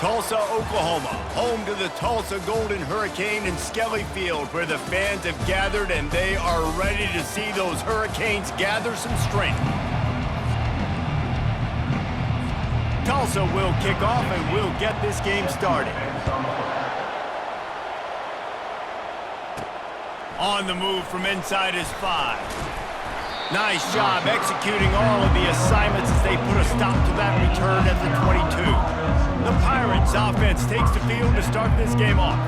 Tulsa, Oklahoma, home to the Tulsa Golden Hurricane in Skelly Field, where the fans have gathered and they are ready to see those Hurricanes gather some strength. Tulsa will kick off and will get this game started. On the move from inside is 5. Nice job executing all of the assignments as they put a stop to that return at the 22. The Pirates offense takes the field to start this game off.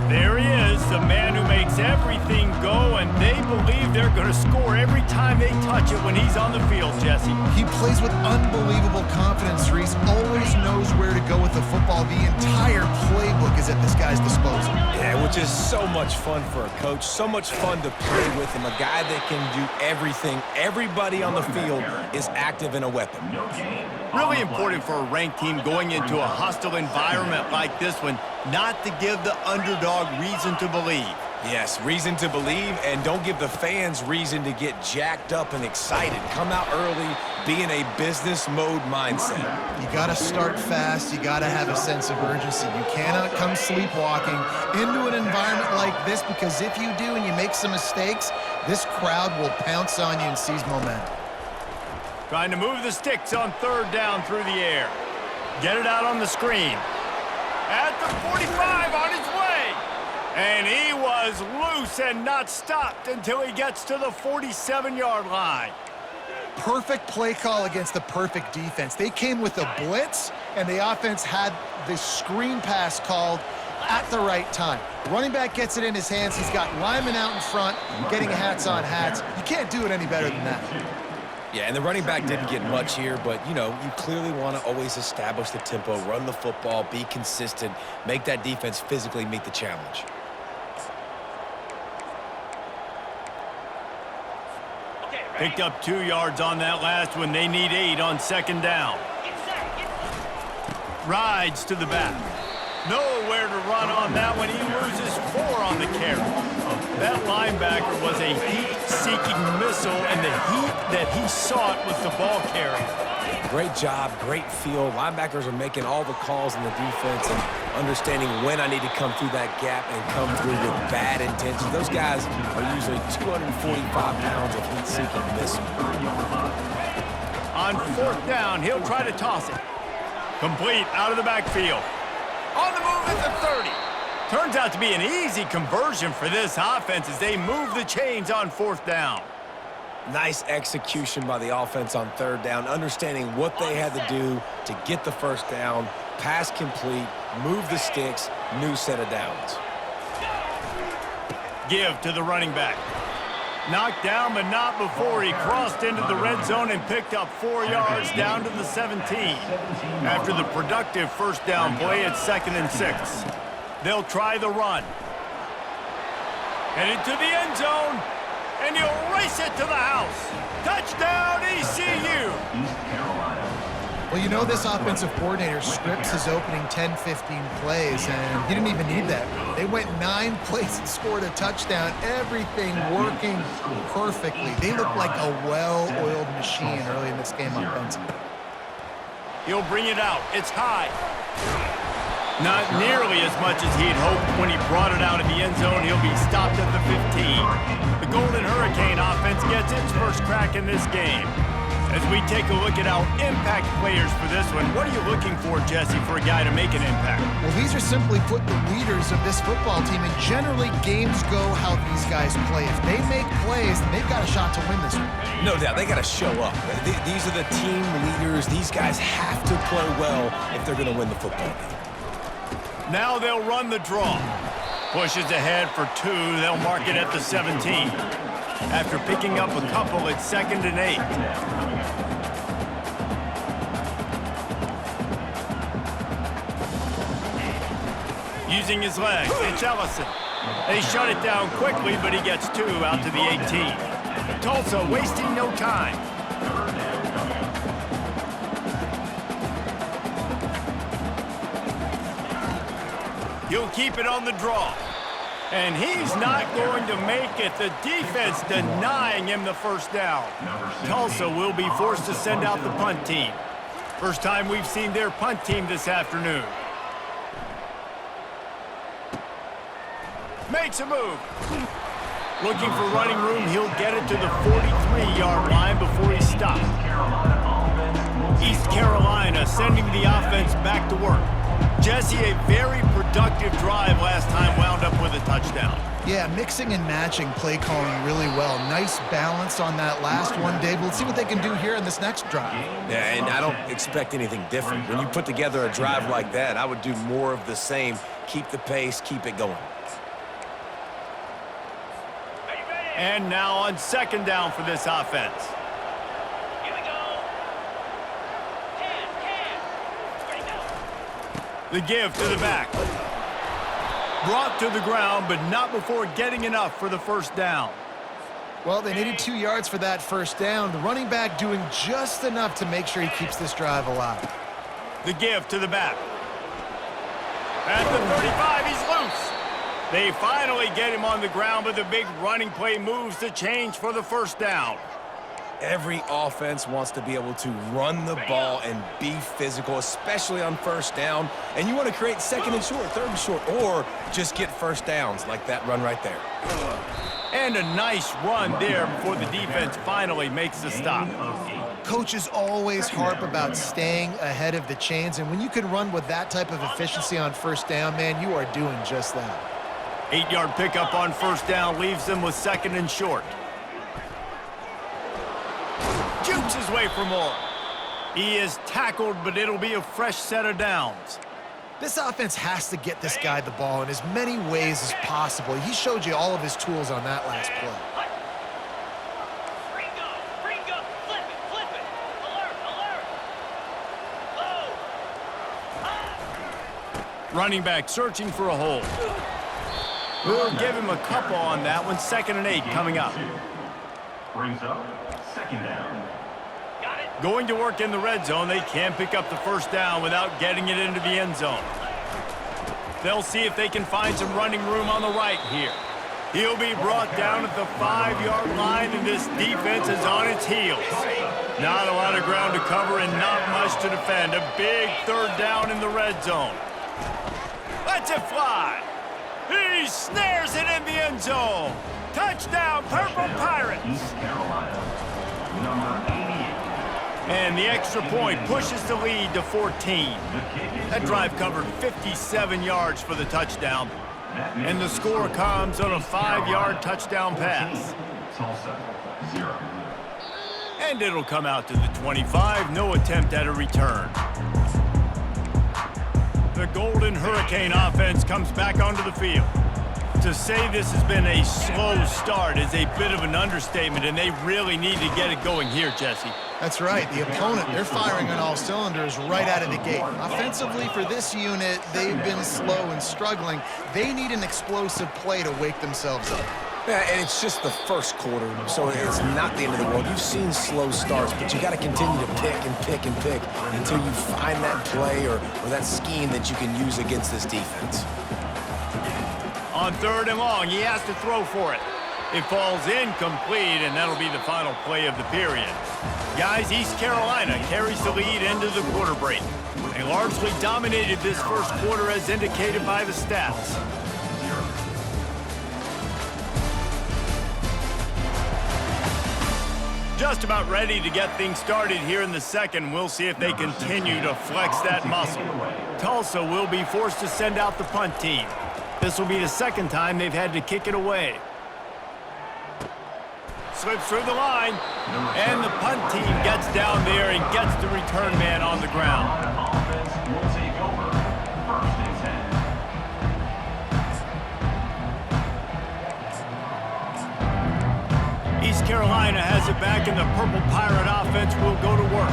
There he is, the man who makes everything go, and they believe they're going to score every time they touch it when he's on the field, Jesse. He plays with unbelievable confidence, Reese. Always knows where to go with the football. The entire playbook is at this guy's disposal. Yeah, which is so much fun for a coach. So much fun to play with him. A guy that can do everything. Everybody on the field is active in a weapon. Really important for a ranked team going into a hostile environment like this one, not to give the underdog reason to believe. Yes, reason to believe, and don't give the fans reason to get jacked up and excited. Come out early, be in a business mode mindset. You got to start fast. You got to have a sense of urgency. You cannot come sleepwalking into an environment like this, because if you do and you make some mistakes, this crowd will pounce on you and seize momentum. Trying to move the sticks on third down through the air. Get it out on the screen. At the 45 on his way. And he was loose and not stopped until he gets to the 47-yard line. Perfect play call against the perfect defense. They came with a blitz, and the offense had the screen pass called at the right time. Running back gets it in his hands. He's got linemen out in front, getting hats on hats. You can't do it any better than that. Yeah, and the running back didn't get much here, but, you know, you clearly want to always establish the tempo, run the football, be consistent, make that defense physically meet the challenge. Picked up 2 yards on that last one. They need 8 on second down. Rides to the back. Nowhere to run on that one. He loses 4 on the carry. That linebacker was a heat-seeking missile, and the heat that he sought was the ball carrier. Great job, great feel. Linebackers are making all the calls in the defense and understanding when I need to come through that gap and come through with bad intentions. Those guys are usually 245 pounds of heat-seeking missile. On fourth down, he'll try to toss it. Complete out of the backfield. On the move at the 30. Turns out to be an easy conversion for this offense as they move the chains on fourth down. Nice execution by the offense on third down, understanding what they had to do to get the first down, pass complete, move the sticks, new set of downs. Give to the running back. Knocked down, but not before he crossed into the red zone and picked up 4 yards down to the 17. After the productive first down play at 2nd and 6. They'll try the run. Headed to the end zone, and he'll race it to the house. Touchdown, ECU! Well, you know this offensive coordinator scripts his opening 10, 15 plays, and he didn't even need that. They went 9 plays and scored a touchdown, everything working perfectly. They look like a well-oiled machine early in this game offensively. He'll bring it out. It's high. Not nearly as much as he'd hoped when he brought it out of the end zone. He'll be stopped at the 15. The Golden Hurricane offense gets its first crack in this game. As we take a look at our impact players for this one, what are you looking for, Jesse, for a guy to make an impact? Well, these are simply put the leaders of this football team, and generally games go how these guys play. If they make plays, then they've got a shot to win this one. No doubt, they got to show up. These are the team leaders. These guys have to play well if they're going to win the football game. Now they'll run the draw. Pushes ahead for 2. They'll mark it at the 17. After picking up a couple, it's 2nd and 8. Using his legs, it's Ellison. They shut it down quickly, but he gets 2 out to the 18. Tulsa wasting no time. He'll keep it on the draw. And he's not going to make it. The defense denying him the first down. Tulsa will be forced to send out the punt team. First time we've seen their punt team this afternoon. makes a move. Looking for running room, he'll get it to the 43-yard line before he stops. East Carolina sending the offense back to work. Jesse, a very productive drive last time wound up with a touchdown. Yeah, mixing and matching play calling really well. Nice balance on that last one, Dave. Let's see what they can do here in this next drive. Yeah, and I don't expect anything different. When you put together a drive like that, I would do more of the same. Keep the pace, keep it going. And now on second down for this offense. Here we go. 10. The give to the back. Brought to the ground, but not before getting enough for the first down. Well, they needed 2 yards for that first down. The running back doing just enough to make sure he keeps this drive alive. The give to the back. At the 35, he's loose. They finally get him on the ground, but the big running play moves the change for the first down. Every offense wants to be able to run the ball and be physical, especially on first down. And you want to create second and short, third and short, or just get first downs like that run right there. And a nice run there before the defense finally makes the stop. Coaches always harp about staying ahead of the chains, and when you can run with that type of efficiency on first down, man, you are doing just that. 8-yard pickup on first down leaves them with second and short. Jukes his way for more. He is tackled, but it'll be a fresh set of downs. This offense has to get this guy the ball in as many ways as possible. He showed you all of his tools on that last play. Bring up, flip it. Alert. Low. Running back searching for a hole. We'll give him a couple on that one. 2nd and 8 coming up. Brings up second down. Got it. Going to work in the red zone. They can't pick up the first down without getting it into the end zone. They'll see if they can find some running room on the right here. He'll be brought down at the 5-yard line, and this defense is on its heels. Not a lot of ground to cover and not much to defend. A big third down in the red zone. Lets it fly. He snares it in the end zone. Touchdown, Purple Pirates. East Carolina, number 88. And the extra point pushes the lead to 14. That drive covered 57 yards for the touchdown. And the score comes on a 5-yard touchdown pass. Tulsa, 0. And it'll come out to the 25. No attempt at a return. The Golden Hurricane offense comes back onto the field. To say this has been a slow start is a bit of an understatement, and they really need to get it going here, Jesse. That's right. The opponent, they're firing on all cylinders right out of the gate. Offensively, for this unit, they've been slow and struggling. They need an explosive play to wake themselves up. Yeah, and it's just the first quarter, so it's not the end of the world. You've seen slow starts, but you got to continue to pick and pick and pick until you find that play or that scheme that you can use against this defense. On 3rd and long, he has to throw for it. It falls incomplete, and that'll be the final play of the period. Guys, East Carolina carries the lead into the quarter break. They largely dominated this first quarter as indicated by the stats. Just about ready to get things started here in the second. We'll see if they continue to flex that muscle. Tulsa will be forced to send out the punt team. This will be the second time they've had to kick it away. Slips through the line, and the punt team gets down there and gets the return man on the ground. Offense will take over. 1st and 10. East Carolina has it back, and the Purple Pirate offense will go to work.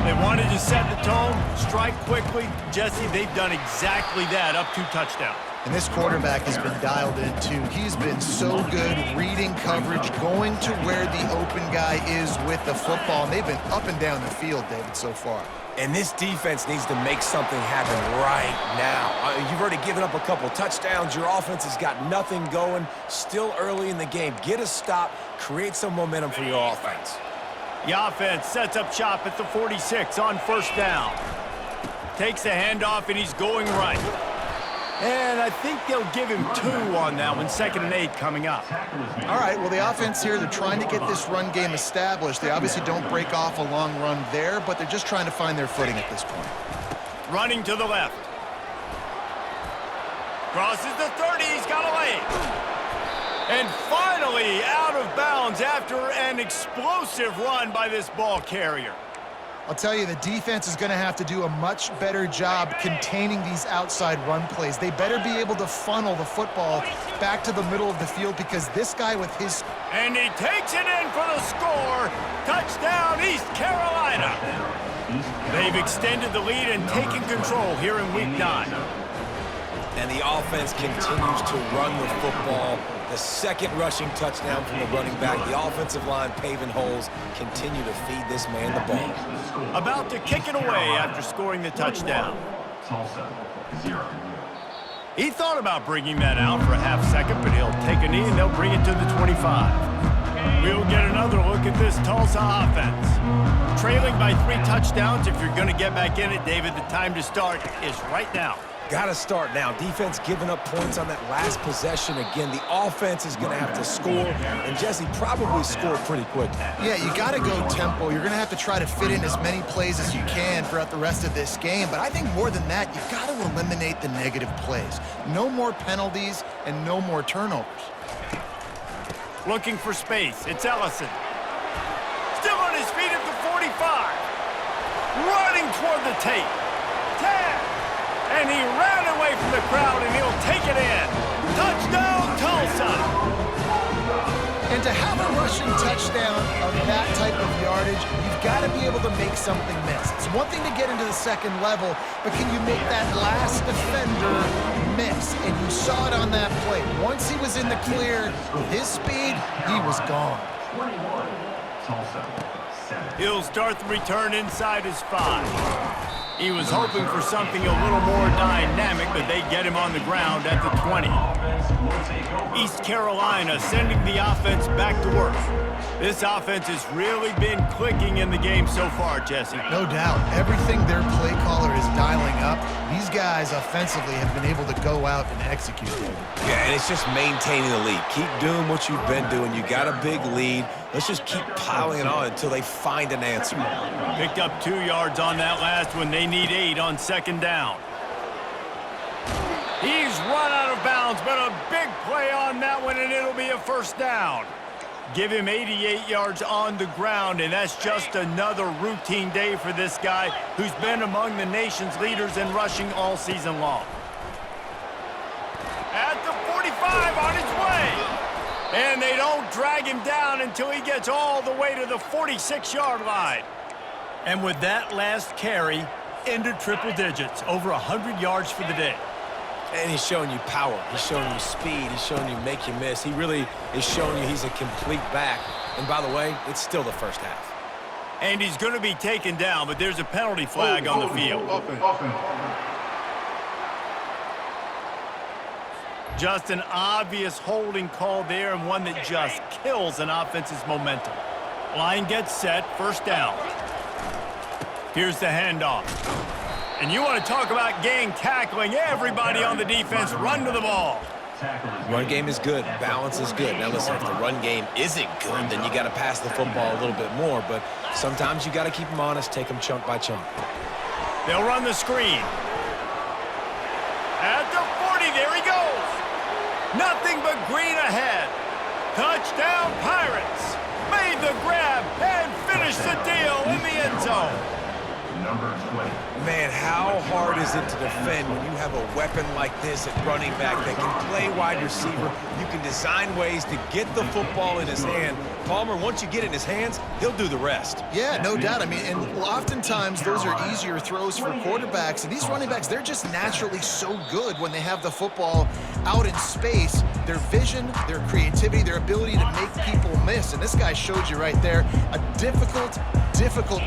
They wanted to set the tone, strike quickly. Jesse, they've done exactly that, up 2 touchdowns. And this quarterback has been dialed in, too. He's been so good reading coverage, going to where the open guy is with the football. And they've been up and down the field, David, so far. And this defense needs to make something happen right now. You've already given up a couple touchdowns. Your offense has got nothing going. Still early in the game. Get a stop. Create some momentum for your offense. The offense sets up shop at the 46 on 1st down. Takes the handoff, and he's going right. And I think they'll give him 2 on that one. 2nd and 8 coming up. All right, well, the offense here, they're trying to get this run game established. They obviously don't break off a long run there, but they're just trying to find their footing at this point. Running to the left. Crosses the 30, he's got away. And finally out of bounds after an explosive run by this ball carrier. I'll tell you, the defense is going to have to do a much better job containing these outside run plays. They better be able to funnel the football back to the middle of the field because this guy with his... And he takes it in for the score. Touchdown, East Carolina. They've extended the lead and taken control here in Week 9. And the offense continues to run the football. The second rushing touchdown from the running back. The offensive line paving holes. Continue to feed this man the ball. About to kick it away after scoring the touchdown. Tulsa, 0. He thought about bringing that out for a half second, but he'll take a knee and they'll bring it to the 25. We'll get another look at this Tulsa offense. Trailing by 3 touchdowns. If you're going to get back in it, David, the time to start is right now. Got to start now. Defense giving up points on that last possession. Again, the offense is going to have to score, and Jesse probably scored pretty quick. Yeah, you got to go tempo. You're going to have to try to fit in as many plays as you can throughout the rest of this game. But I think more than that, you've got to eliminate the negative plays. No more penalties and no more turnovers. Looking for space. It's Ellison. Still on his feet at the 45. Running toward the tape. 10. And he ran away from the crowd, and he'll take it in. Touchdown, Tulsa! And to have a rushing touchdown of that type of yardage, you've got to be able to make something miss. It's one thing to get into the second level, but can you make that last defender miss? And you saw it on that play. Once he was in the clear, with his speed, he was gone. 21. Tulsa, 7. He'll start the return inside his 5. He was hoping for something a little more dynamic, but they get him on the ground at the 20. East Carolina sending the offense back to work. This offense has really been clicking in the game so far, Jesse. No doubt. Everything their play caller is dialing up, these guys offensively have been able to go out and execute. Yeah, and it's just maintaining the lead. Keep doing what you've been doing. You got a big lead. Let's just keep piling it on until they find an answer. Picked up 2 yards on that last one. They need 8 on 2nd down. He's run out of bounds, but a big play on that one, and it'll be a 1st down. Give him 88 yards on the ground, and that's just another routine day for this guy who's been among the nation's leaders in rushing all season long. At the 45 on his way. And they don't drag him down until he gets all the way to the 46-yard line. And with that last carry, into triple digits, over 100 yards for the day. And he's showing you power. He's showing you speed. He's showing you make you miss. He really is showing you he's a complete back. And by the way, it's still the first half. And he's going to be taken down, but there's a penalty flag on the field. Just an obvious holding call there, and one that just kills an offense's momentum. Line gets set, 1st down. Here's the handoff. And you want to talk about gang tackling. Everybody on the defense run to the ball. Run game is good. Balance is good. Now listen, if the run game isn't good, then you got to pass the football a little bit more. But sometimes you got to keep them honest, take them chunk by chunk. They'll run the screen. At the 40, there he goes. Nothing but green ahead. Touchdown, Pirates. Made the grab and finished the deal in the end zone. Number 20. Man, how hard is it to defend when you have a weapon like this at running back that can play wide receiver? You can design ways to get the football in his hand. Palmer, once you get it in his hands, he'll do the rest. Yeah, no doubt. I mean, and oftentimes those are easier throws for quarterbacks. And these running backs, they're just naturally so good when they have the football out in space. Their vision, their creativity, their ability to make people miss. And this guy showed you right there, a difficult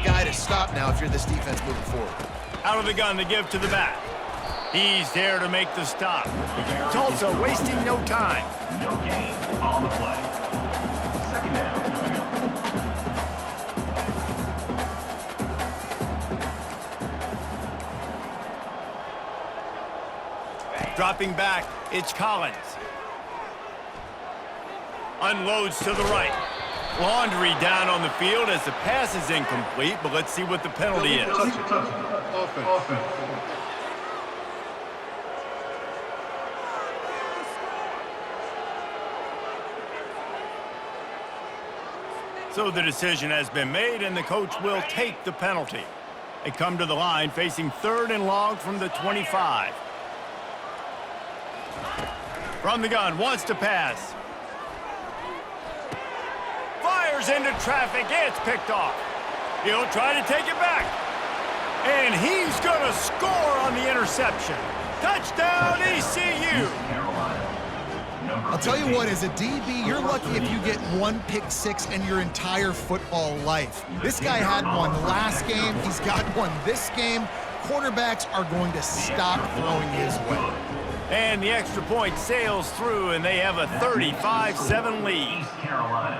guy to stop now if you're this defense moving forward. Out of the gun to give to the back. He's there to make the stop. Tulsa wasting no time. No gain on the play. 2nd down. Dropping back, it's Collins. Unloads to the right. Laundry down on the field as the pass is incomplete, but let's see what the penalty is. Offense. So the decision has been made, and the coach will take the penalty. They come to the line facing 3rd and long from the 25. From the gun, wants to pass. Fires into traffic, it's picked off. He'll try to take it back. And he's gonna score on the interception. Touchdown, ECU! I'll tell you what, as a DB, you're lucky if you get one pick six in your entire football life. This guy had one last game. He's got one this game. Quarterbacks are going to stop throwing his way. And the extra point sails through, and they have a 35-7 lead. East Carolina,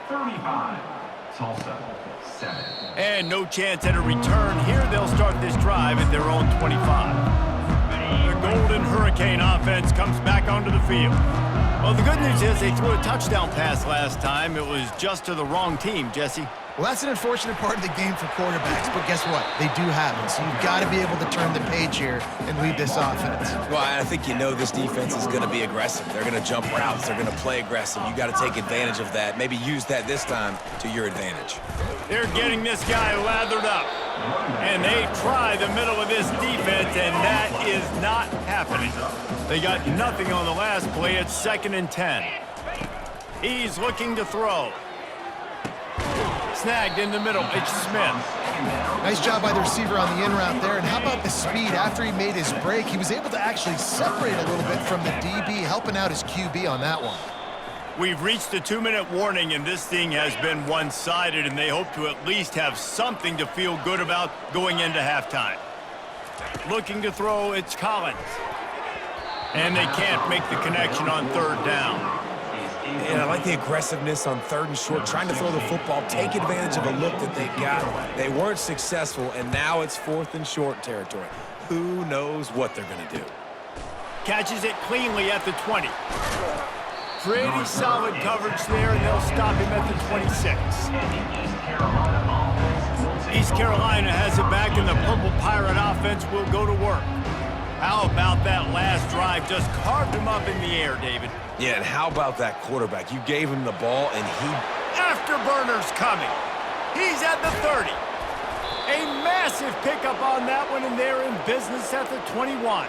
35. Tulsa, 7. And no chance at a return here. They'll start this drive at their own 25. The Golden Hurricane offense comes back onto the field. Well, the good news is they threw a touchdown pass last time. It was just to the wrong team, Jesse. Well, that's an unfortunate part of the game for quarterbacks, but guess what? They do happen, so you've got to be able to turn the page here and lead this offense. Well, I think you know this defense is going to be aggressive. They're going to jump routes. They're going to play aggressive. You got to take advantage of that. Maybe use that this time to your advantage. They're getting this guy lathered up. And they try the middle of this defense, and that is not happening. They got nothing on the last play. It's 2nd and 10. He's looking to throw. Snagged in the middle. It's Smith. Nice job by the receiver on the in route there. And how about the speed? After he made his break, he was able to actually separate a little bit from the DB, helping out his QB on that one. We've reached the 2-minute warning, and this thing has been one-sided, and they hope to at least have something to feel good about going into halftime. Looking to throw, it's Collins. And they can't make the connection on 3rd down. And I like the aggressiveness on 3rd and short, trying to throw the football, take advantage of a look that they got. They weren't successful, and now it's 4th and short territory. Who knows what they're going to do? Catches it cleanly at the 20. Pretty solid coverage there, and they'll stop him at the 26. East Carolina has it back, and the Purple Pirate offense will go to work. How about that last drive? Just carved him up in the air, David. Yeah, and how about that quarterback? You gave him the ball, and he... Afterburner's coming. He's at the 30. A massive pickup on that one, and they're in business at the 21.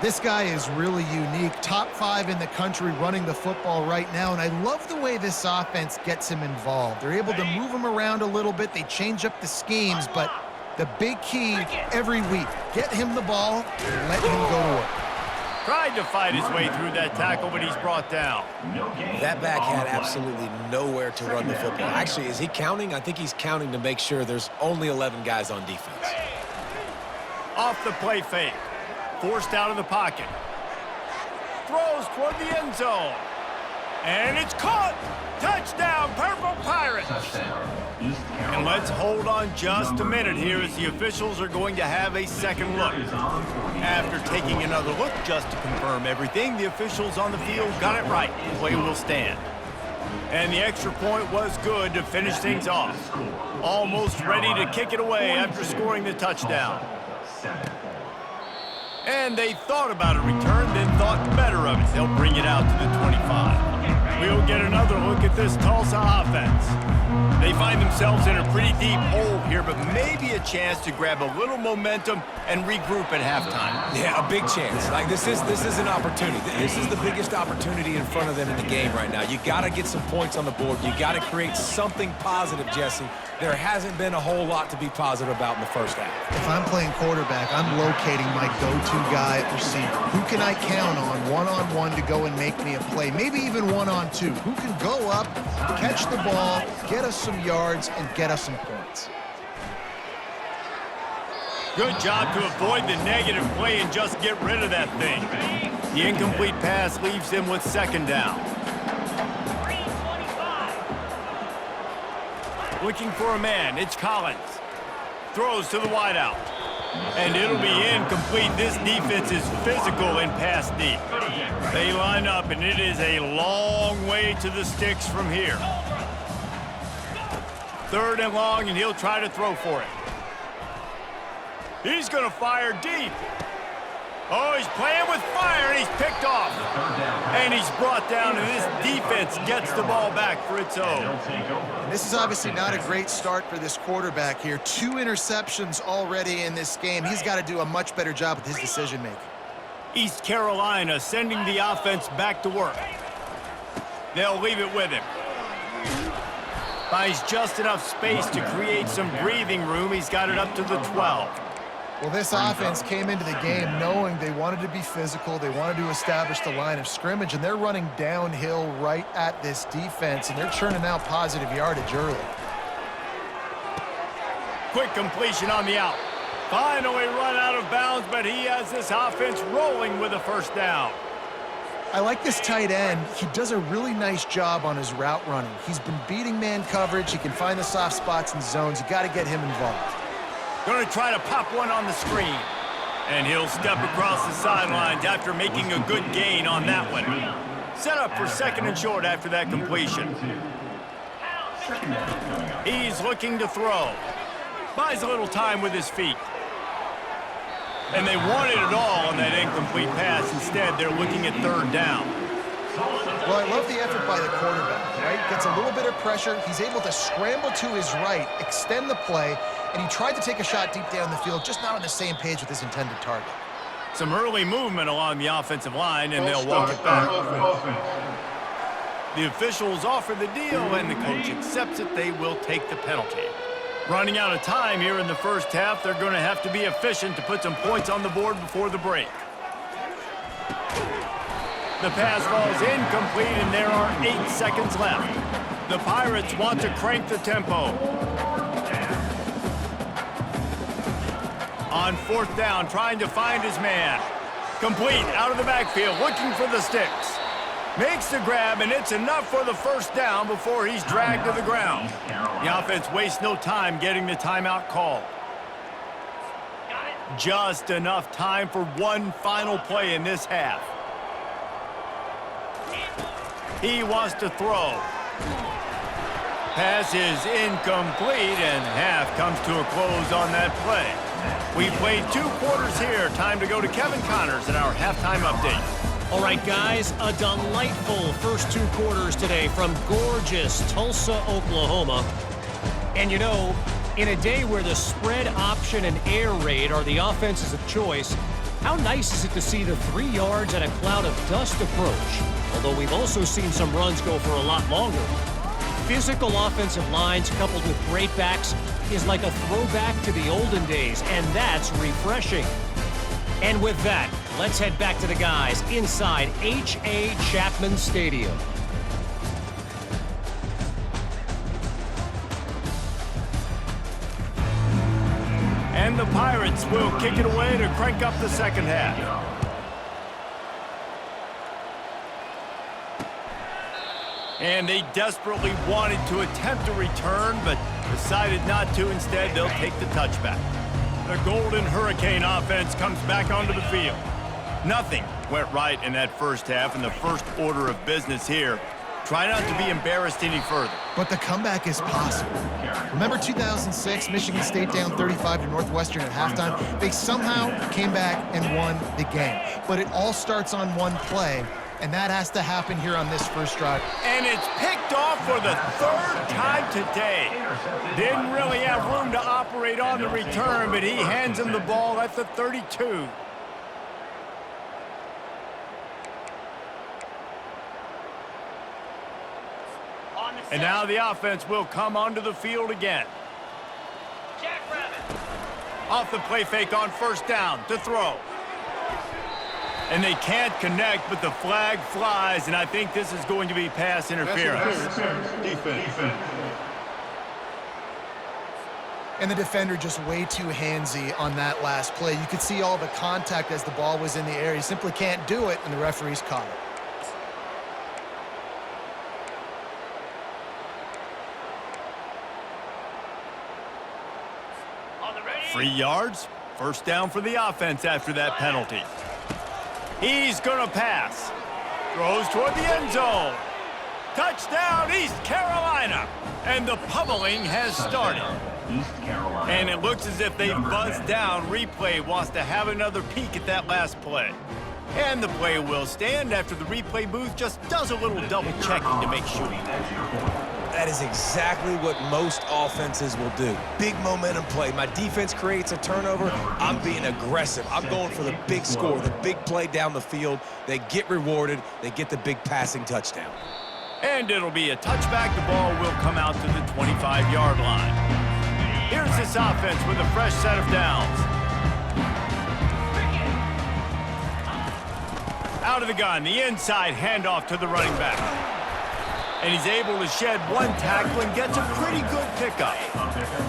This guy is really unique. Top 5 in the country running the football right now, and I love the way this offense gets him involved. They're able to move him around a little bit. They change up the schemes, but the big key every week, get him the ball and let him go to work. Tried to fight his way through that tackle, but he's brought down. That back had absolutely nowhere to run the football. Actually, is he counting? I think he's counting to make sure there's only 11 guys on defense. Off the play fake. Forced out of the pocket. Throws toward the end zone. And it's caught! Touchdown, Purple Pirates! And let's hold on just a minute here as the officials are going to have a second look. After taking another look just to confirm everything, the officials on the field got it right. Play will stand. And the extra point was good to finish things off. Almost ready to kick it away after scoring the touchdown. And they thought about a return, then thought better of it. They'll bring it out to the 25. We'll get another look at this Tulsa offense. They find themselves in a pretty deep hole here, but maybe a chance to grab a little momentum and regroup at halftime. Yeah, a big chance. Like, this is an opportunity. This is the biggest opportunity in front of them in the game right now. You got to get some points on the board. You got to create something positive, Jesse. There hasn't been a whole lot to be positive about in the first half. If I'm playing quarterback, I'm locating my go-to guy at receiver. Who can I count on one-on-one to go and make me a play? Maybe even one-on-two. Who can go up, catch the ball, get us some yards, and get us some points? Good job to avoid the negative play and just get rid of that thing. The incomplete pass leaves them with 2nd down. Looking for a man, it's Collins. Throws to the wideout. And it'll be incomplete. This defense is physical in pass deep. They line up, and it is a long way to the sticks from here. 3rd and long, and he'll try to throw for it. He's going to fire deep. Oh, he's playing with fire, and he's picked off. And he's brought down, and this defense gets the ball back for its own. And this is obviously not a great start for this quarterback here. 2 interceptions already in this game. He's got to do a much better job with his decision-making. East Carolina sending the offense back to work. They'll leave it with him. Buys just enough space to create some breathing room. He's got it up to the 12. Well, this offense came into the game knowing they wanted to be physical, they wanted to establish the line of scrimmage, and they're running downhill right at this defense, and they're churning out positive yardage early. Quick completion on the out. Finally run out of bounds, but he has this offense rolling with a 1st down. I like this tight end. He does a really nice job on his route running. He's been beating man coverage. He can find the soft spots and zones. You got to get him involved. Going to try to pop one on the screen. And he'll step across the sidelines after making a good gain on that one. Set up for 2nd and short after that completion. He's looking to throw. Buys a little time with his feet. And they wanted it all on that incomplete pass. Instead, they're looking at 3rd down. Well, I love the effort by the quarterback, right? Gets a little bit of pressure. He's able to scramble to his right, extend the play, and he tried to take a shot deep down the field, just not on the same page with his intended target. Some early movement along the offensive line, and they'll walk it back. The officials offer the deal, and the coach accepts it. They will take the penalty. Running out of time here in the 1st half, they're going to have to be efficient to put some points on the board before the break. The pass falls incomplete, and there are 8 seconds left. The Pirates want to crank the tempo. On 4th down, trying to find his man. Complete, out of the backfield, looking for the sticks. Makes the grab, and it's enough for the 1st down before he's dragged to the ground. The offense wastes no time getting the timeout called. Just enough time for one final play in this half. He wants to throw. Pass is incomplete, and half comes to a close on that play. We played 2 quarters here. Time to go to Kevin Connors in our halftime update. All right, guys, a delightful first 2 quarters today from gorgeous Tulsa, Oklahoma. And you know, in a day where the spread option and air raid are the offenses of choice, how nice is it to see the 3 yards and a cloud of dust approach? Although we've also seen some runs go for a lot longer. Physical offensive lines coupled with great backs is like a throwback to the olden days, and that's refreshing. And with that, let's head back to the guys inside H.A. Chapman Stadium. And the Pirates will kick it away to crank up the 2nd half. And they desperately wanted to attempt a return, but decided not to. Instead, they'll take the touchback. The Golden Hurricane offense comes back onto the field. Nothing went right in that 1st half, and the first order of business here. Try not to be embarrassed any further. But the comeback is possible. Remember 2006, Michigan State down 35 to Northwestern at halftime? They somehow came back and won the game. But it all starts on one play, and that has to happen here on this first drive. And it's picked off for the 3rd time today. Didn't really have room to operate on the return, but he hands him the ball at the 32. And now the offense will come onto the field again. Jackrabbit. Off the play fake on 1st down to throw. And they can't connect, but the flag flies, and I think this is going to be pass interference. Defense. And the defender just way too handsy on that last play. You could see all the contact as the ball was in the air. He simply can't do it, and the referees caught it. Free yards, First down for the offense after that penalty. He's going to pass. Throws toward the end zone. Touchdown, East Carolina. And the pummeling has started. East Carolina. And it looks as if they've buzzed down. Replay wants to have another peek at that last play. And the play will stand after the replay booth just does a little double checking to make sure. That is exactly what most offenses will do. Big momentum play. My defense creates a turnover. I'm being aggressive. I'm going for the big score, the big play down the field. They get rewarded. They get the big passing touchdown. And it'll be a touchback. The ball will come out to the 25-yard line. Here's this offense with a fresh set of downs. Out of the gun, the inside handoff to the running back. And he's able to shed one tackle and gets a pretty good pickup.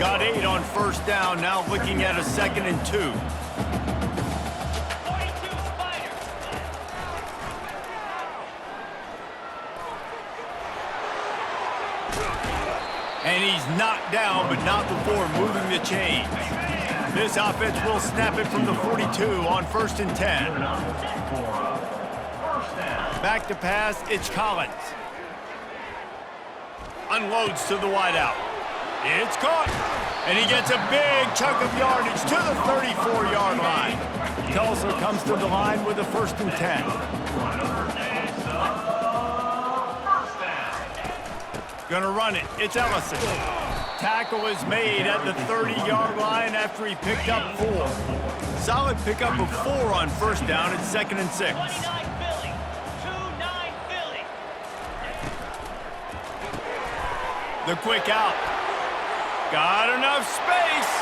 Got 8 on first down, now looking at a 2nd and 2. 42 Spiders. And he's knocked down, but not before moving the chains. This offense will snap it from the 42 on 1st and 10. Back to pass, it's Collins. Unloads to the wideout. It's caught. And he gets a big chunk of yardage to the 34-yard line. Tulsa comes to the line with a 1st and 10. Gonna run it. It's Ellison. Tackle is made at the 30-yard line after he picked up 4. Solid pickup of 4 on first down. It's 2nd and 6. 29 Philly. 2-9 Philly. The quick out. Got enough space.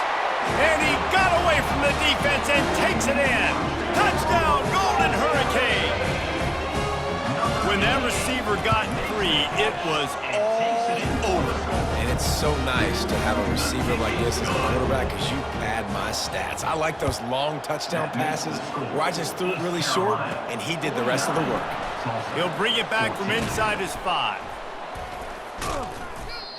And he got away from the defense and takes it in. Touchdown, Golden Hurricane. When that receiver got 3, it was all over. And it's so nice to have a receiver like this as a quarterback because you pad my stats. I like those long touchdown passes where I just threw it really short and he did the rest of the work. He'll bring it back from inside his 5.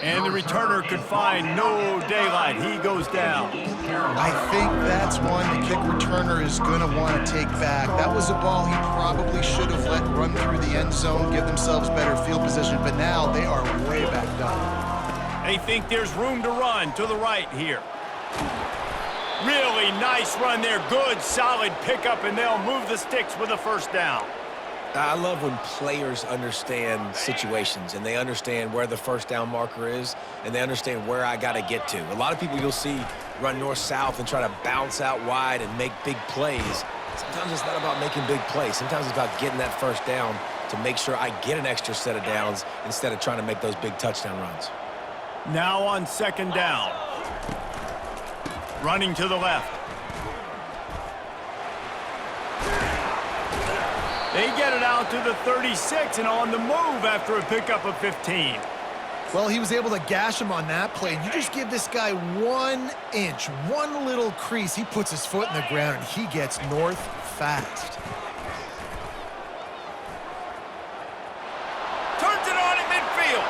And the returner could find no daylight. He goes down. I think that's one the kick returner is going to want to take back. That was a ball he probably should have let run through the end zone, give themselves better field position, but now they are way backed up. They think there's room to run to the right here. Really nice run there. Good, solid pickup, and they'll move the sticks with a 1st down. I love when players understand situations and they understand where the 1st down marker is and they understand where I got to get to. A lot of people you'll see run north-south and try to bounce out wide and make big plays. Sometimes it's not about making big plays. Sometimes it's about getting that 1st down to make sure I get an extra set of downs instead of trying to make those big touchdown runs. Now on 2nd down. Running to the left. They get it out to the 36 and on the move after a pickup of 15. Well, he was able to gash him on that play. You just give this guy 1 inch, one little crease. He puts his foot in the ground, and he gets north fast. Turns it on in midfield.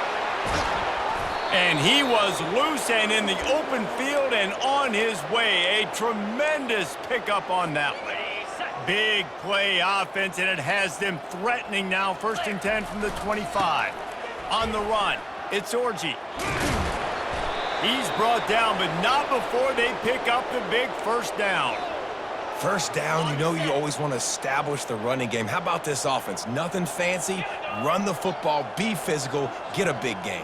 And he was loose and in the open field and on his way. A tremendous pickup on that one. Big play offense, and it has them threatening now. 1st and 10 from the 25. On the run, it's Orji. He's brought down, but not before they pick up the big 1st down. 1st down, you know you always want to establish the running game. How about this offense? Nothing fancy. Run the football, be physical, get a big gain.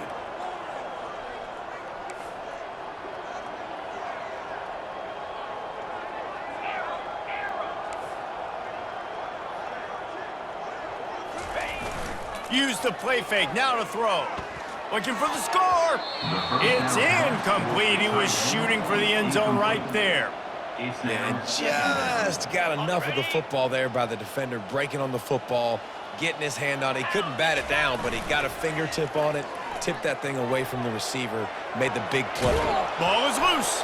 Use the play fake, now to throw. Looking for the score. It's incomplete. He was shooting for the end zone right there. And just got enough of the football there by the defender, breaking on the football, getting his hand on it. He couldn't bat it down, but he got a fingertip on it, tipped that thing away from the receiver, made the big play. Ball is loose.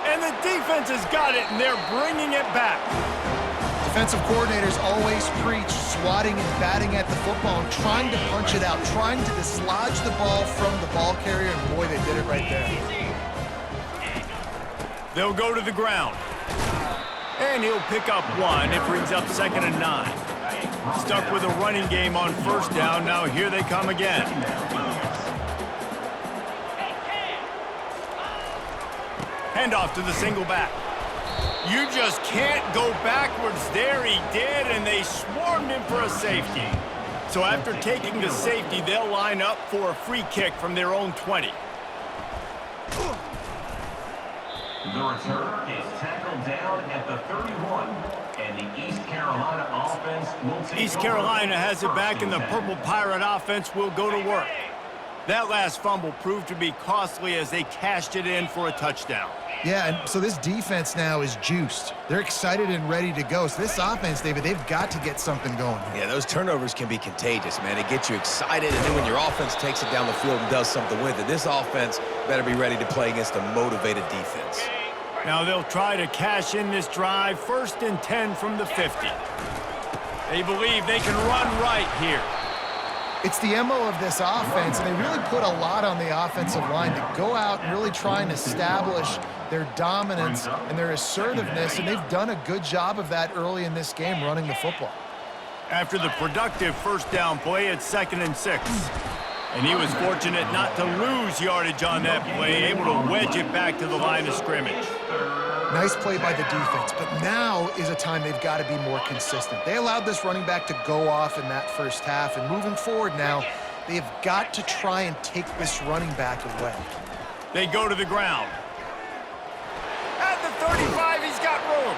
And the defense has got it, and they're bringing it back. Defensive coordinators always preach swatting and batting at the football and trying to punch it out, trying to dislodge the ball from the ball carrier, and boy, they did it right there. They'll go to the ground. And he'll pick up 1. It brings up 2nd and 9. Stuck with a running game on 1st down. Now here they come again. Handoff to the single back. You just can't go backwards there. He did, and they swarmed him for a safety. So after taking the safety, they'll line up for a free kick from their own 20. The returner is tackled down at the 31, and the East Carolina offense will take East Carolina has it back, and the Purple Pirate offense will go to work. That last fumble proved to be costly as they cashed it in for a touchdown. Yeah, and so this defense now is juiced. They're excited and ready to go. So this offense, David, they've got to get something going. Yeah, those turnovers can be contagious, man. It gets you excited, and then when your offense takes it down the field and does something with it, this offense better be ready to play against a motivated defense. Now they'll try to cash in this drive. 1st and 10 from the 50. They believe they can run right here. It's the MO of this offense, and they really put a lot on the offensive line to go out and really try and establish their dominance and their assertiveness, and they've done a good job of that early in this game running the football. After the productive 1st down play, it's 2nd and 6. And he was fortunate not to lose yardage on that play, able to wedge it back to the line of scrimmage. Nice play by the defense, but now is a time they've got to be more consistent. They allowed this running back to go off in that 1st half, and moving forward now, they've got to try and take this running back away. They go to the ground. At the 35, he's got room.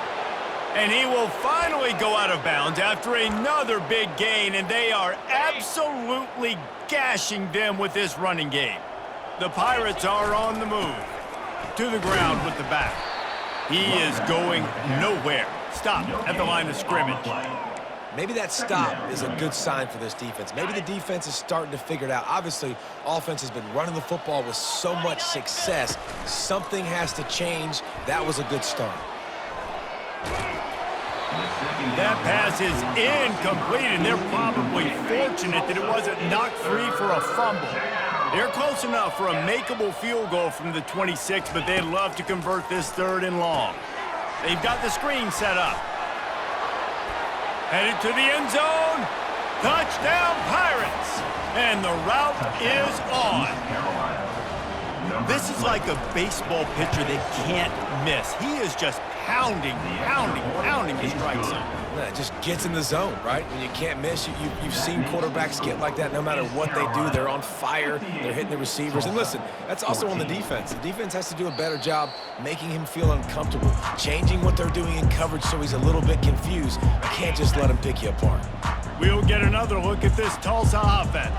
And he will finally go out of bounds after another big gain, and they are absolutely gashing them with this running game. The Pirates are on the move. To the ground with the back. He is going nowhere. Stop at the line of scrimmage. Maybe that stop is a good sign for this defense. Maybe the defense is starting to figure it out. Obviously, offense has been running the football with so much success. Something has to change. That was a good start. That pass is incomplete, and they're probably fortunate that it wasn't knocked free for a fumble. They're close enough for a makeable field goal from the 26, but they'd love to convert this 3rd and long. They've got the screen set up. Headed to the end zone. Touchdown, Pirates! And the route is on. This is like a baseball pitcher they can't miss. He is just pounding the strike zone. Yeah, it just gets in the zone, right? When you can't miss, you've seen quarterbacks get like that no matter what they do. They're on fire. They're hitting the receivers. And listen, that's also on the defense. The defense has to do a better job making him feel uncomfortable, changing what they're doing in coverage so he's a little bit confused. You can't just let him pick you apart. We'll get another look at this Tulsa offense.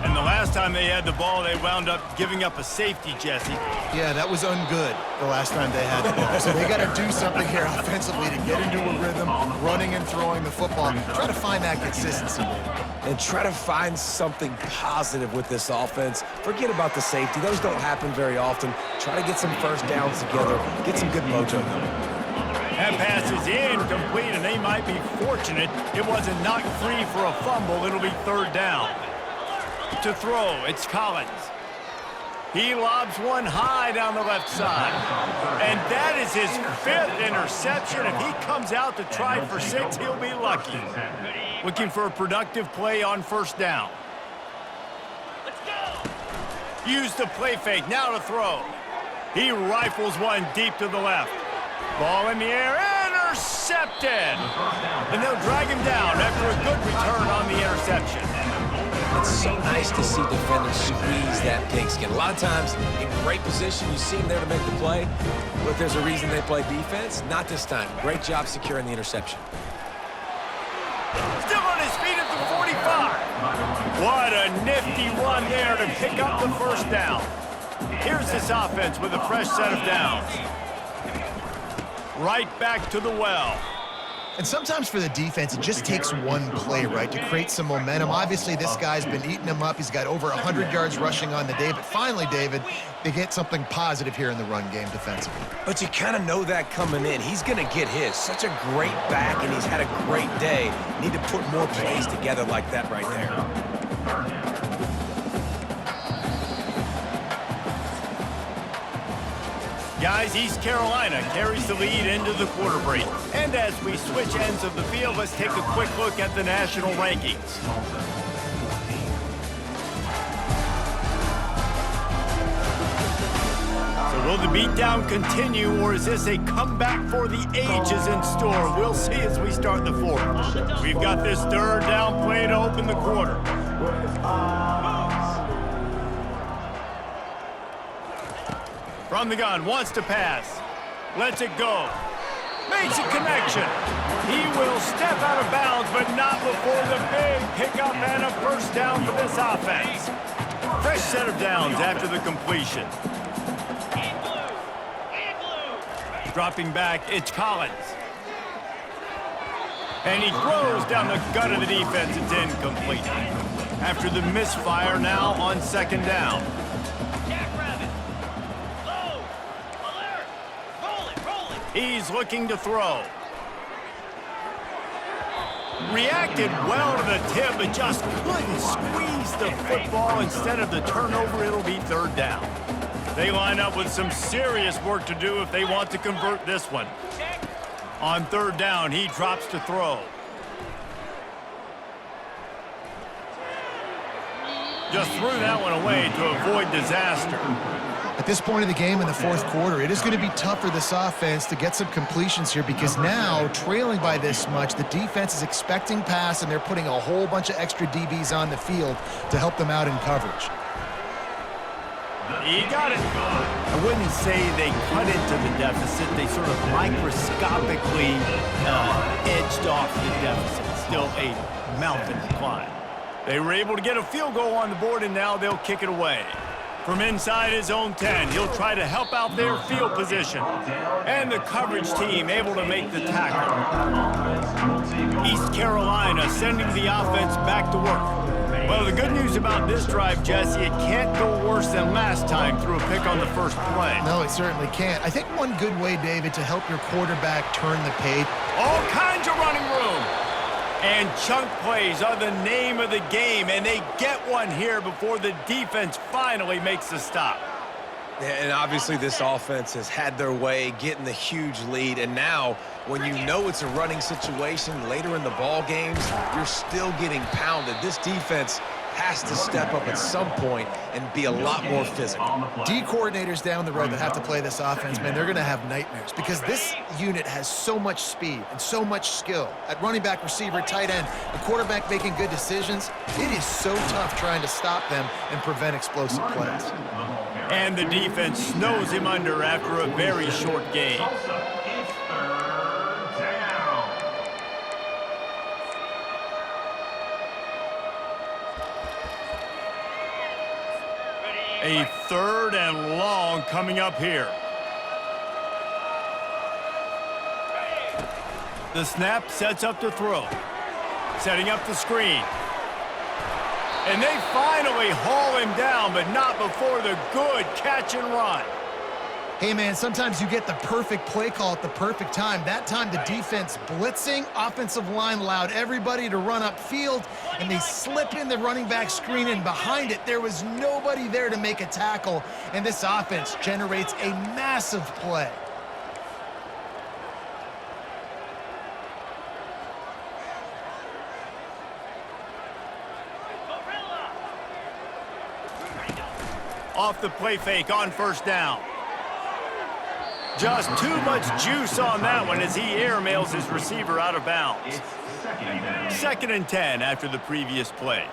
And the last time they had the ball, they wound up giving up a safety, Jesse. Yeah, that was ungood the last time they had the ball. So they got to do something here offensively to get into a rhythm, running and throwing the football. Try to find that consistency. And try to find something positive with this offense. Forget about the safety. Those don't happen very often. Try to get some 1st downs together. Get some good mojo going. That pass is incomplete, and they might be fortunate it wasn't knocked free for a fumble. It'll be 3rd down. To throw, it's Collins. He lobs one high down the left side. And that is his 5th interception. If he comes out to try for 6, he'll be lucky. Looking for a productive play on 1st down. Let's go. Use the play fake, now to throw. He rifles one deep to the left. Ball in the air, intercepted. And they'll drag him down after a good return on the interception. It's so nice to see defenders squeeze that pigskin. A lot of times, in great position, you see them there to make the play, but there's a reason they play defense. Not this time. Great job securing the interception. Still on his feet at the 45. What a nifty run there to pick up the 1st down. Here's this offense with a fresh set of downs. Right back to the well. And sometimes for the defense, it just takes one play, right, to create some momentum. Obviously, this guy's been eating them up. He's got over 100 yards rushing on the day. But finally, David, they get something positive here in the run game defensively. But you kind of know that coming in. He's going to get his. Such a great back, and he's had a great day. Need to put more plays together like that right there. Guys, East Carolina carries the lead into the quarter break. And as we switch ends of the field, let's take a quick look at the national rankings. So will the beatdown continue, or is this a comeback for the ages in store? We'll see as we start the fourth. We've got this third down play to open the quarter. From the gun, wants to pass. Lets it go. Makes a connection. He will step out of bounds, but not before the big pickup and a first down for this offense. Fresh set of downs after the completion. Dropping back, it's Collins. And he throws down the gut of the defense. It's incomplete. After the misfire, now on second down. He's looking to throw. Reacted well to the tip, but just couldn't squeeze the football. Instead of the turnover, it'll be third down. They line up with some serious work to do if they want to convert this one. On third down, he drops to throw. Just threw that one away to avoid disaster. At this point of the game in the fourth quarter, it is going to be tough for this offense to get some completions here because now, trailing by this much, the defense is expecting pass and they're putting a whole bunch of extra DBs on the field to help them out in coverage. He got it. I wouldn't say they cut into the deficit. They sort of microscopically edged off the deficit. Still a mountain to climb. They were able to get a field goal on the board, and now they'll kick it away. From inside his own 10, he'll try to help out their field position. And the coverage team able to make the tackle. East Carolina sending the offense back to work. Well, the good news about this drive, Jesse, it can't go worse than last time through a pick on the first play. No, it certainly can't. I think one good way, David, to help your quarterback turn the page. All kinds of running room. And chunk plays are the name of the game, and they get one here before the defense finally makes the stop. Yeah, and obviously this offense has had their way getting the huge lead, and now when you know it's a running situation later in the ball games, you're still getting pounded. This defense has to step up at some point and be a lot more physical. D coordinators down the road that have to play this offense, man, they're going to have nightmares because this unit has so much speed and so much skill. At running back, receiver, tight end, the quarterback making good decisions, it is so tough trying to stop them and prevent explosive plays. And the defense snows him under after a very short game. A third and long coming up here. The snap sets up to throw. Setting up the screen. And they finally haul him down, but not before the good catch and run. Hey, man, sometimes you get the perfect play call at the perfect time. That time, the defense blitzing, offensive line allowed everybody to run upfield, and they slip in the running back screen, and behind it, there was nobody there to make a tackle, and this offense generates a massive play. Off the play fake on first down. Just too much juice on that one as he airmails his receiver out of bounds. Second and 10 after the previous play.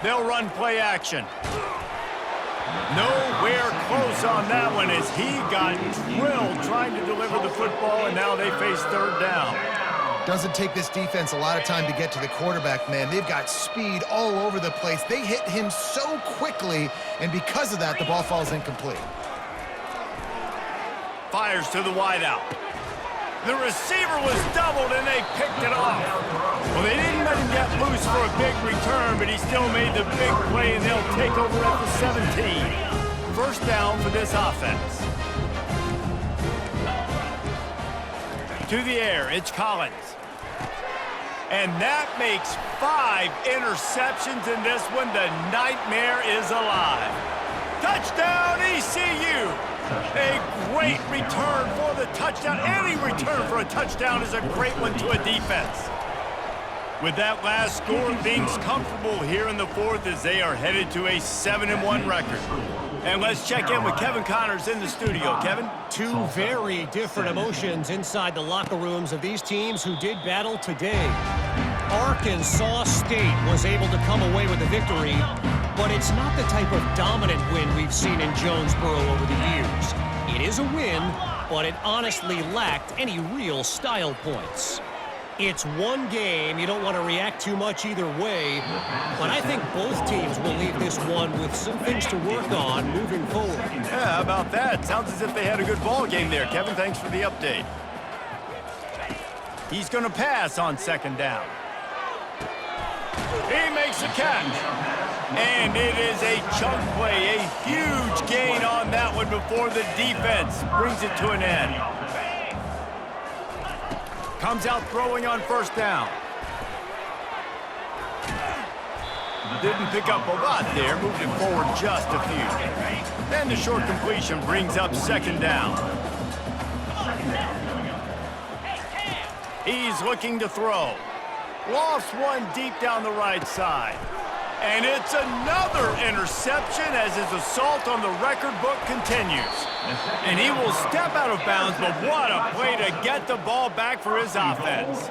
They'll run play action. Nowhere close on that one as he got drilled trying to deliver the football, and now they face third down. Doesn't take this defense a lot of time to get to the quarterback, man. They've got speed all over the place. They hit him so quickly, and because of that, the ball falls incomplete. Fires to the wideout. The receiver was doubled, and they picked it off. Well, they didn't let him get loose for a big return, but he still made the big play, and they'll take over at the 17. First down for this offense. To the air, it's Collins. And that makes 5 interceptions in this one. The nightmare is alive. Touchdown, ECU! A great return for the touchdown. Any return for a touchdown is a great one to a defense. With that last score, things comfortable here in the fourth as they are headed to a 7-1 record. And let's check in with Kevin Connors in the studio. Kevin? Two very different emotions inside the locker rooms of these teams who did battle today. Arkansas State was able to come away with a victory, but it's not the type of dominant win we've seen in Jonesboro over the years. It is a win, but it honestly lacked any real style points. It's one game. You don't want to react too much either way, but I think both teams will leave this one with some things to work on moving forward. Yeah, how about that? Sounds as if they had a good ball game there. Kevin, thanks for the update. He's going to pass on second down. He makes a catch. And it is a chunk play, a huge gain on that one before the defense brings it to an end. Comes out throwing on first down. Didn't pick up a lot there, moved it forward just a few. Then the short completion brings up second down. He's looking to throw. Lofts one deep down the right side. And it's another interception as his assault on the record book continues. And he will step out of bounds, but what a play to get the ball back for his offense.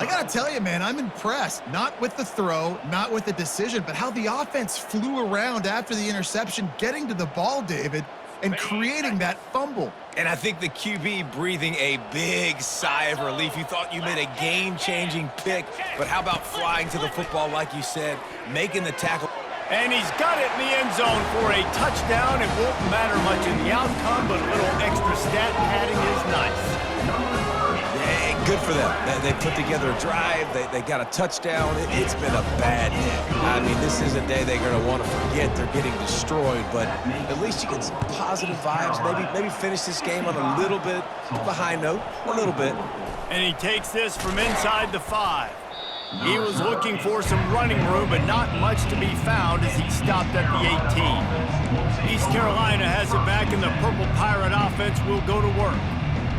I got to tell you, man, I'm impressed. Not with the throw, not with the decision, but how the offense flew around after the interception, getting to the ball, David, and creating that fumble. And I think the QB breathing a big sigh of relief. You thought you made a game-changing pick, but how about flying to the football, like you said, making the tackle? And he's got it in the end zone for a touchdown. It won't matter much in the outcome, but a little extra stat padding is nice. Yeah, good for them. They put together a drive. They got a touchdown. It's been a bad day. I mean, this is a day they're going to want to forget. They're getting destroyed, but at least you get some positive vibes. Maybe finish this game on a little bit of a high note, a little bit. And he takes this from inside the 5. He was looking for some running room, but not much to be found as he stopped at the 18. East Carolina has it back, and the Purple Pirate offense will go to work.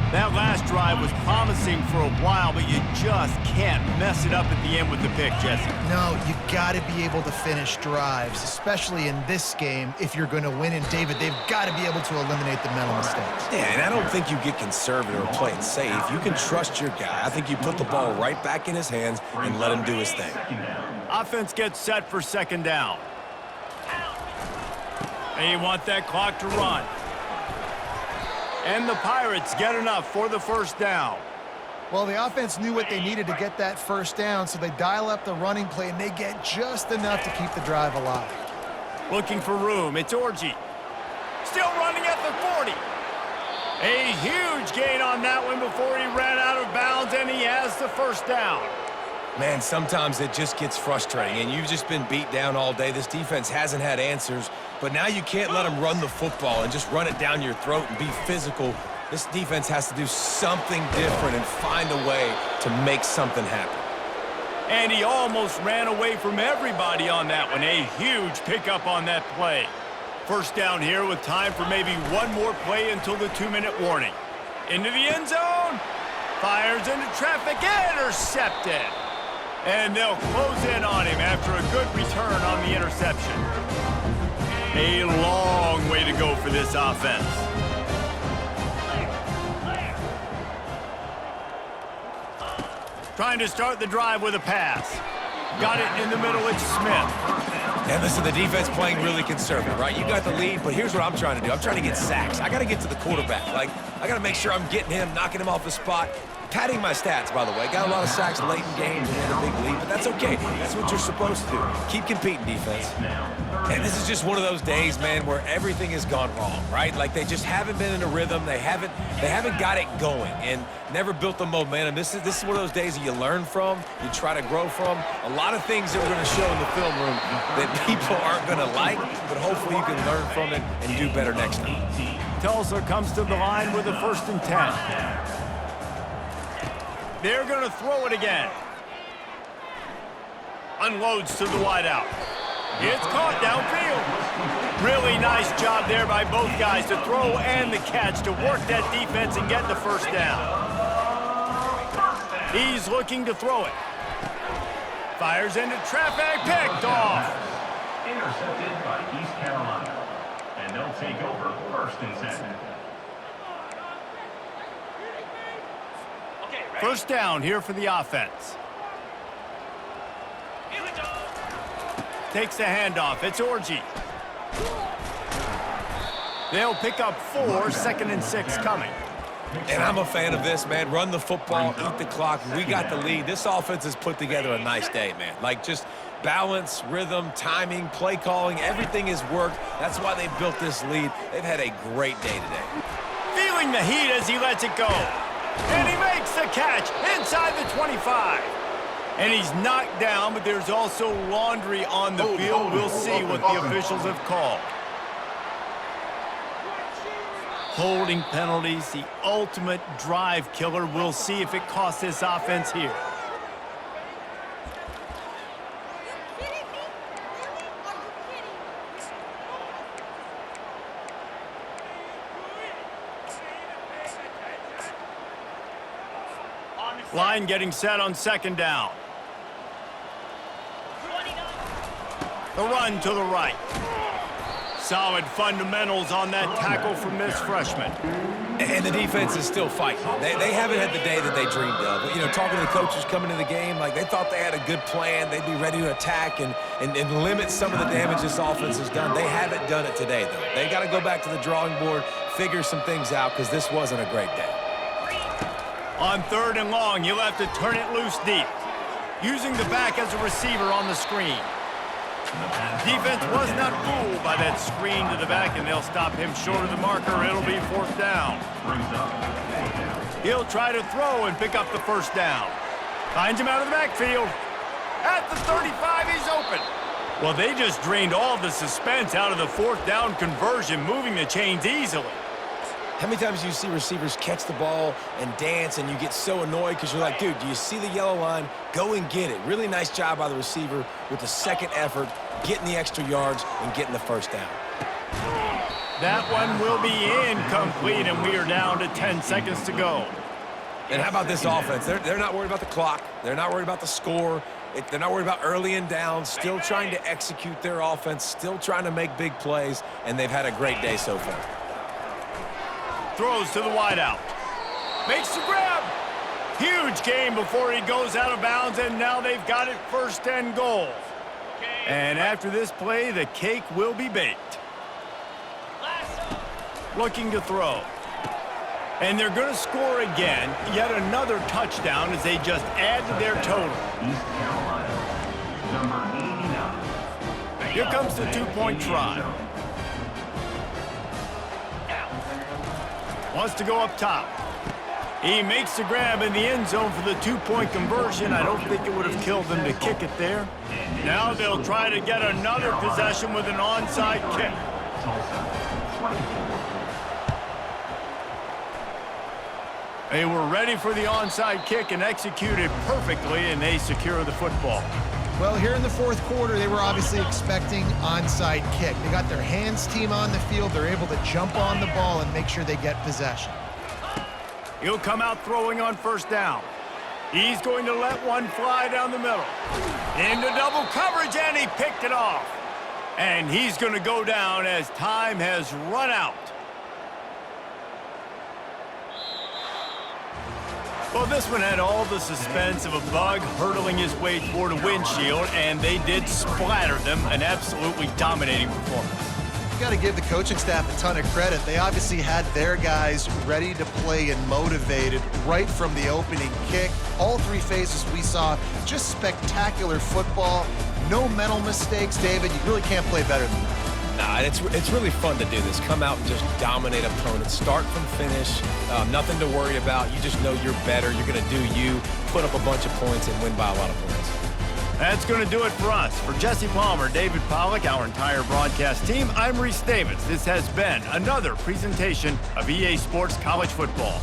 That last drive was promising for a while, but you just can't mess it up at the end with the pick, Jesse. No, you got to be able to finish drives, especially in this game if you're going to win. And, David, they've got to be able to eliminate the mental mistakes. Yeah, and I don't think you get conservative or play it safe. You can trust your guy. I think you put the ball right back in his hands and let him do his thing. Offense gets set for second down. They want that clock to run. And the Pirates get enough for the first down. Well, the offense knew what they needed to get that first down, so they dial up the running play, and they get just enough to keep the drive alive. Looking for room. It's Orji. Still running at the 40. A huge gain on that one before he ran out of bounds, and he has the first down. Man, sometimes it just gets frustrating, and you've just been beat down all day. This defense hasn't had answers, but now you can't let them run the football and just run it down your throat and be physical. This defense has to do something different and find a way to make something happen. And he almost ran away from everybody on that one. A huge pickup on that play. First down here with time for maybe one more play until the 2-minute warning. Into the end zone. Fires into traffic. Intercepted. And they'll close in on him after a good return on the interception. A long way to go for this offense. Trying to start the drive with a pass. Got it in the middle, it's Smith. And listen, the defense playing really conservative, right? You got the lead, but here's what I'm trying to do. I'm trying to get sacks. I got to get to the quarterback. Like, I got to make sure I'm getting him, knocking him off the spot. Padding my stats, by the way. Got a lot of sacks late in games and had a big lead, but that's okay. That's what you're supposed to do. Keep competing, defense. And this is just one of those days, man, where everything has gone wrong, right? Like they just haven't been in a rhythm. They haven't got it going and never built the momentum. This is one of those days that you learn from, you try to grow from. A lot of things that we're going to show in the film room that people aren't going to like, but hopefully you can learn from it and do better next time. Tulsa comes to the line with a 1st and 10. They're going to throw it again. Unloads to the wideout. It's caught downfield. Really nice job there by both guys to throw and the catch to work that defense and get the first down. He's looking to throw it. Fires into traffic, picked off. Intercepted by East Carolina. And they'll take over 1st and 10. Okay, ready? First down here for the offense. Here we go. Takes the handoff. It's Orji. They'll pick up 4, 2nd and 6 coming. And I'm a fan of this, man. Run the football, eat the clock. We got the lead. This offense has put together a nice day, man. Like, just balance, rhythm, timing, play calling, everything has worked. That's why they built this lead. They've had a great day today. Feeling the heat as he lets it go. And he makes the catch inside the 25. And he's knocked down, but there's also laundry on the field. We'll see what the officials have called. Holding penalties, the ultimate drive killer. We'll see if it costs this offense here. Line getting set on 2nd down. 29. The run to the right. Solid fundamentals on that tackle from this freshman. And the defense is still fighting. They haven't had the day that they dreamed of. You know, talking to the coaches coming into the game, like they thought they had a good plan. They'd be ready to attack and limit some of the damage this offense has done. They haven't done it today, though. They got to go back to the drawing board, figure some things out, because this wasn't a great day. On 3rd and long, you'll have to turn it loose deep. Using the back as a receiver on the screen. Defense was not fooled by that screen to the back, and they'll stop him short of the marker. It'll be 4th down. He'll try to throw and pick up the first down. Finds him out of the backfield. At the 35, he's open. Well, they just drained all the suspense out of the 4th down conversion, moving the chains easily. How many times do you see receivers catch the ball and dance and you get so annoyed because you're like, dude, do you see the yellow line? Go and get it. Really nice job by the receiver with the second effort, getting the extra yards and getting the first down. That one will be incomplete, and we are down to 10 seconds to go. And how about this offense? They're not worried about the clock. They're not worried about the score. They're not worried about early and down. Still trying to execute their offense, still trying to make big plays, and they've had a great day so far. Throws to the wideout. Makes the grab. Huge gain before he goes out of bounds, and now they've got it 1st and goal. And after this play, the cake will be baked. Looking to throw. And they're going to score again. Yet another touchdown as they just add to their total. East Carolina, number 89. Here comes the 2-point try. Wants to go up top. He makes the grab in the end zone for the 2-point conversion. I don't think it would have killed them to kick it there. Now they'll try to get another possession with an onside kick. They were ready for the onside kick and executed perfectly, and they secure the football. Well, here in the 4th quarter, they were obviously expecting onside kick. They got their hands team on the field. They're able to jump on the ball and make sure they get possession. He'll come out throwing on 1st down. He's going to let one fly down the middle. Into double coverage, and he picked it off. And he's going to go down as time has run out. Well, this one had all the suspense of a bug hurtling his way toward a windshield, and they did splatter them. An absolutely dominating performance. You got to give the coaching staff a ton of credit. They obviously had their guys ready to play and motivated right from the opening kick. All 3 phases we saw, just spectacular football. No mental mistakes, David. You really can't play better than that. Nah, it's really fun to do this. Come out and just dominate opponents. Start from finish. Nothing to worry about. You just know you're better. You're going to do you, put up a bunch of points, and win by a lot of points. That's going to do it for us. For Jesse Palmer, David Pollack, our entire broadcast team, I'm Reese Davis. This has been another presentation of EA Sports College Football.